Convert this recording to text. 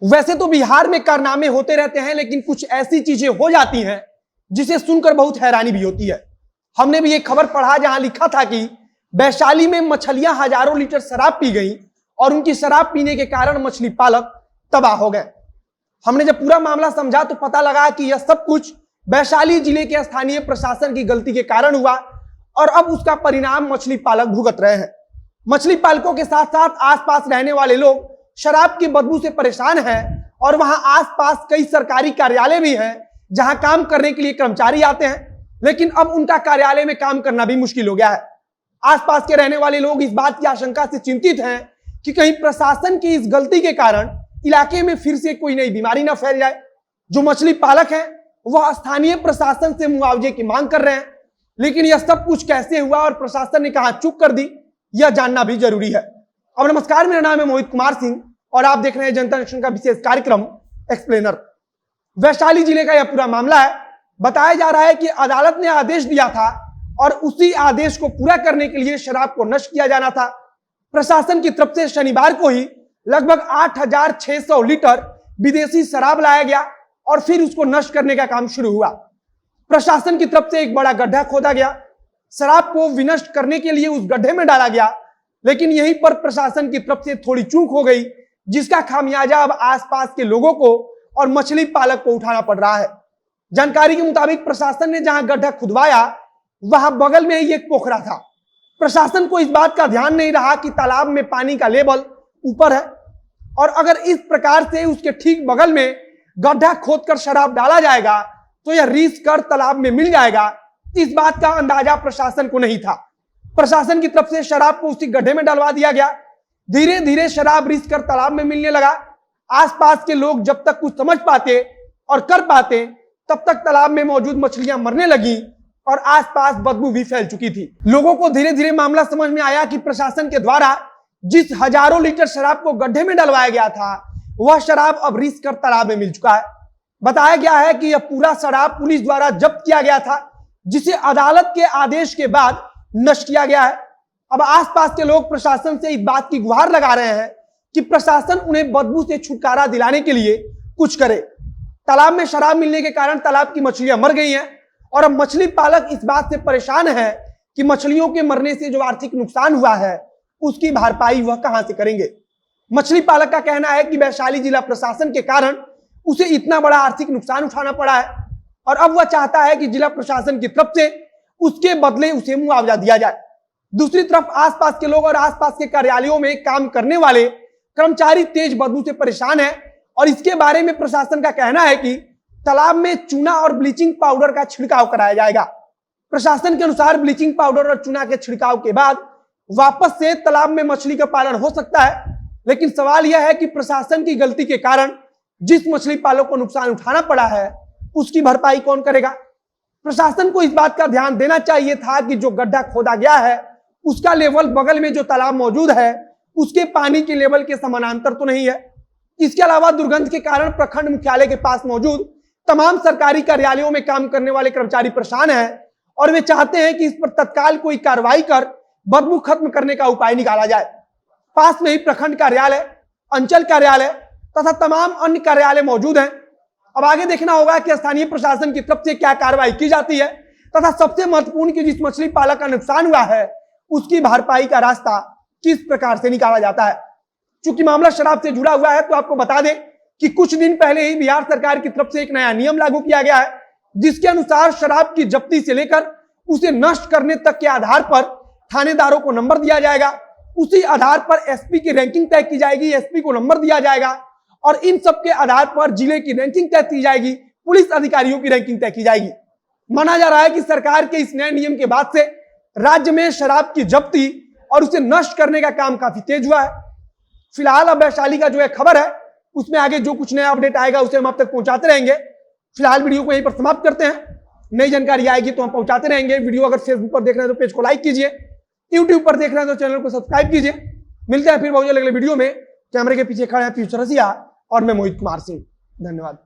वैसे तो बिहार में कारनामे होते रहते हैं, लेकिन कुछ ऐसी चीजें हो जाती हैं जिसे सुनकर बहुत हैरानी भी होती है। हमने भी एक खबर पढ़ा जहां लिखा था कि वैशाली में मछलियां हजारों लीटर शराब पी गई और उनकी शराब पीने के कारण मछली पालक तबाह हो गए। हमने जब पूरा मामला समझा तो पता लगा कि यह सब कुछ वैशाली जिले के स्थानीय प्रशासन की गलती के कारण हुआ और अब उसका परिणाम मछली पालक भुगत रहे हैं। मछली पालकों के साथ साथ आसपास रहने वाले लोग शराब की बदबू से परेशान हैं और वहां आसपास कई सरकारी कार्यालय भी हैं जहां काम करने के लिए कर्मचारी आते हैं, लेकिन अब उनका कार्यालय में काम करना भी मुश्किल हो गया है। आसपास के रहने वाले लोग इस बात की आशंका से चिंतित हैं कि कहीं प्रशासन की इस गलती के कारण इलाके में फिर से कोई नई बीमारी ना फैल जाए। जो मछली पालक हैं वह स्थानीय प्रशासन से मुआवजे की मांग कर रहे हैं, लेकिन यह सब कुछ कैसे हुआ और प्रशासन ने कहां चूक कर दी, यह जानना भी जरूरी है। अब नमस्कार, मेरा नाम है मोहित कुमार सिंह और आप देख रहे हैं जनता जंक्शन का विशेष कार्यक्रम एक्सप्लेनर। वैशाली जिले का यह पूरा मामला है। बताया जा रहा है कि अदालत ने आदेश दिया था और उसी आदेश को पूरा करने के लिए शराब को नष्ट किया जाना था। प्रशासन की तरफ से शनिवार को ही लगभग 8,600 लीटर विदेशी शराब लाया गया और फिर उसको नष्ट करने का काम शुरू हुआ। प्रशासन की तरफ से एक बड़ा गड्ढा खोदा गया, शराब को विनष्ट करने के लिए उस गड्ढे में डाला गया, लेकिन यहीं पर प्रशासन की तरफ से थोड़ी चूक हो गई, जिसका खामियाजा अब आसपास के लोगों को और मछली पालक को उठाना पड़ रहा है। जानकारी के मुताबिक प्रशासन ने जहां गड्ढा खुदवाया वहां बगल में ही एक पोखरा था। प्रशासन को इस बात का ध्यान नहीं रहा कि तालाब में पानी का लेवल ऊपर है और अगर इस प्रकार से उसके ठीक बगल में गड्ढा खोदकर शराब डाला जाएगा तो यह रिस कर तालाब में मिल जाएगा। इस बात का अंदाजा प्रशासन को नहीं था। प्रशासन की तरफ से शराब को उसी गड्ढे में डलवा दिया गया। धीरे धीरे शराब रिस कर तालाब में मिलने लगा। आसपास के लोग जब तक कुछ समझ पाते और कर पाते तब तक तालाब में मौजूद मछलियां मरने लगी और आसपास बदबू भी फैल चुकी थी। लोगों को धीरे धीरे मामला समझ में आया कि प्रशासन के द्वारा जिस हजारों लीटर शराब को गड्ढे में डलवाया गया था वह शराब अब रिस कर तालाब में मिल चुका है। बताया गया है कि यह पूरा शराब पुलिस द्वारा जब्त किया गया था, जिसे अदालत के आदेश के बाद नष्ट किया गया है। अब आसपास के लोग प्रशासन से इस बात की गुहार लगा रहे हैं कि प्रशासन उन्हें बदबू से छुटकारा दिलाने के लिए कुछ करे। तालाब में शराब मिलने के कारण तालाब की मछलियां मर गई हैं और अब मछली पालक इस बात से परेशान है कि मछलियों के मरने से जो आर्थिक नुकसान हुआ है उसकी भरपाई वह कहां से करेंगे। मछली पालक का कहना है कि वैशाली जिला प्रशासन के कारण उसे इतना बड़ा आर्थिक नुकसान उठाना पड़ा है और अब वह चाहता है कि जिला प्रशासन की तरफ से उसके बदले उसे मुआवजा दिया जाए। दूसरी तरफ आसपास के लोग और आसपास के कार्यालयों में काम करने वाले कर्मचारी तेज बदबू से परेशान है और इसके बारे में प्रशासन का कहना है कि तालाब में चूना और ब्लीचिंग पाउडर का छिड़काव कराया जाएगा। प्रशासन के अनुसार ब्लीचिंग पाउडर और चूना के छिड़काव के बाद वापस से तालाब में मछली का पालन हो सकता है, लेकिन सवाल यह है कि प्रशासन की गलती के कारण जिस मछली पालक को नुकसान उठाना पड़ा है उसकी भरपाई कौन करेगा। प्रशासन को इस बात का ध्यान देना चाहिए था कि जो गड्ढा खोदा गया है उसका लेवल बगल में जो तालाब मौजूद है उसके पानी के लेवल के समानांतर तो नहीं है। इसके अलावा दुर्गंध के कारण प्रखंड मुख्यालय के पास मौजूद तमाम सरकारी कार्यालयों में काम करने वाले कर्मचारी परेशान हैं और वे चाहते हैं कि इस पर तत्काल कोई कार्रवाई कर बदबू खत्म करने का उपाय निकाला जाए। पास में ही प्रखंड कार्यालय, अंचल कार्यालय तथा तमाम अन्य कार्यालय मौजूद हैं। अब आगे देखना होगा कि स्थानीय प्रशासन की तरफ से क्या कार्रवाई की जाती है तथा सबसे महत्वपूर्ण कि जिस मछली पालक का नुकसान हुआ है उसकी भरपाई का रास्ता किस प्रकार से निकाला जाता है। चूंकि मामला शराब से जुड़ा हुआ है तो आपको बता दें कि कुछ दिन पहले ही बिहार सरकार की तरफ से एक नया नियम लागू किया गया है, जिसके अनुसार शराब की जब्ती से लेकर उसे नष्ट करने तक के आधार पर थानेदारों को नंबर दिया जाएगा। उसी आधार पर एसपी की रैंकिंग तय की जाएगी, एसपी को नंबर दिया जाएगा और इन सब के आधार पर जिले की रैंकिंग तय की जाएगी, पुलिस अधिकारियों की रैंकिंग तय की जाएगी। माना जा रहा है कि सरकार के इस नए नियम के बाद से राज्य में शराब की जब्ती और उसे नष्ट करने का काम काफी तेज हुआ है। फिलहाल अब वैशाली का जो है खबर है उसमें आगे जो कुछ नया अपडेट आएगा उसे हम आप तक पहुंचाते रहेंगे। फिलहाल वीडियो को यहीं पर समाप्त करते हैं। नई जानकारी आएगी तो हम पहुंचाते रहेंगे। वीडियो अगर फेसबुक पर देख रहे हैं तो पेज को लाइक कीजिए, यूट्यूब पर देख रहे हैं तो चैनल को सब्सक्राइब कीजिए। मिलते हैं फिर बहुत जल्द अगले वीडियो में। कैमरे के पीछे खड़े हैं पीयूष रसिया और मैं मोहित कुमार सिंह। धन्यवाद।